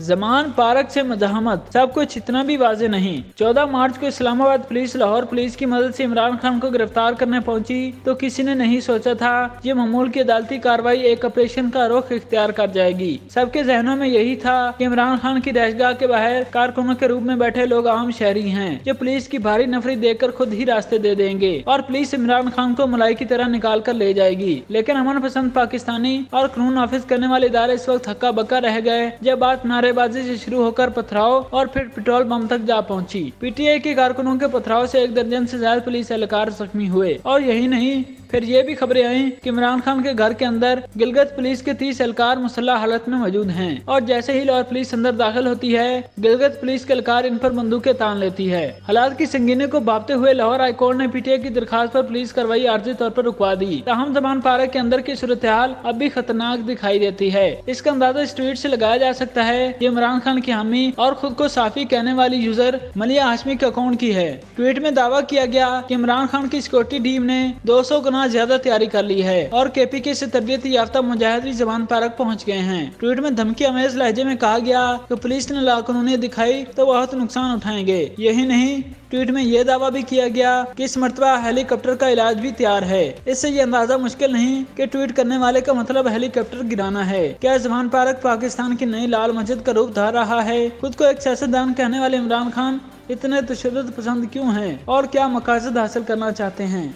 Zaman park से मजहमत, सब कुछ इतना भी वाजे नहीं। 14 मार्च को इस्लामाबाद पुलिस लाहौर पुलिस की मदद से इमरान खान को गिरफ्तार करने पहुंची तो किसी ने नहीं सोचा था ये मामूल की अदालती कार्रवाई एक ऑपरेशन का रुख इख्तियार कर जाएगी। सबके जहनों में यही था कि इमरान खान की रहशगाह के बाहर कारकुनों के रूप में बैठे लोग आम शहरी हैं जो पुलिस की भारी नफरी देखकर खुद ही रास्ते दे देंगे और पुलिस इमरान खान को मलाई की तरह निकाल कर ले जाएगी। लेकिन अमन पसंद पाकिस्तानी और कानून नाफिज करने वाले इदारे इस वक्त हक्का बक्का रह गए जब बात नारेबाजी से शुरू होकर पथराव और फिर पेट्रोल बम तक जा पहुंची। पीटीआई के कारकुनों के पथराव से 1 दर्जन से ज्यादा पुलिस एहलकार जख्मी हुए और यही नहीं, फिर ये भी खबरें आई कि इमरान खान के घर के अंदर गिलगित पुलिस के 30 एहलकार मुसल्लह हालत में मौजूद हैं और जैसे ही लाहौर पुलिस अंदर दाखिल होती है गिलगित पुलिस के एहलकार इन पर बंदूकें तान लेती है। हालात की संगीनी को भांपते हुए लाहौर हाईकोर्ट ने पीटीआई की दरखास्त पर पुलिस कार्रवाई आर्जी तौर पर रुकवा दी। ताहम जमान पार्क के अंदर की सूरत हाल अब भी खतरनाक दिखाई देती है। इसका अंदाजा इस ट्वीट से लगाया जा सकता है ये इमरान खान की हामी और खुद को साफी कहने वाली यूजर मलिया हाशमी के अकाउंट की है। ट्वीट में दावा किया गया कि इमरान खान की सिक्योरिटी टीम ने 200 गुना ज्यादा तैयारी कर ली है और केपीके से तरबियत याफ्ता मुजाहिदीन जमान पार्क पहुंच गए हैं। ट्वीट में धमकी अमेज लहजे में कहा गया कि पुलिस ने लाकानूनी दिखाई तो बहुत नुकसान उठाएंगे। यही नहीं, ट्वीट में यह दावा भी किया गया कि इस मर्तबा हेलीकॉप्टर का इलाज भी तैयार है। इससे ये अंदाजा मुश्किल नहीं कि ट्वीट करने वाले का मतलब हेलीकॉप्टर गिराना है। क्या जमान पार्क पाकिस्तान की नई लाल मस्जिद का रूप धार रहा है? खुद को एक सियासतदान कहने वाले इमरान खान इतने तशद्दुद पसंद क्यों हैं और क्या मकासद हासिल करना चाहते हैं?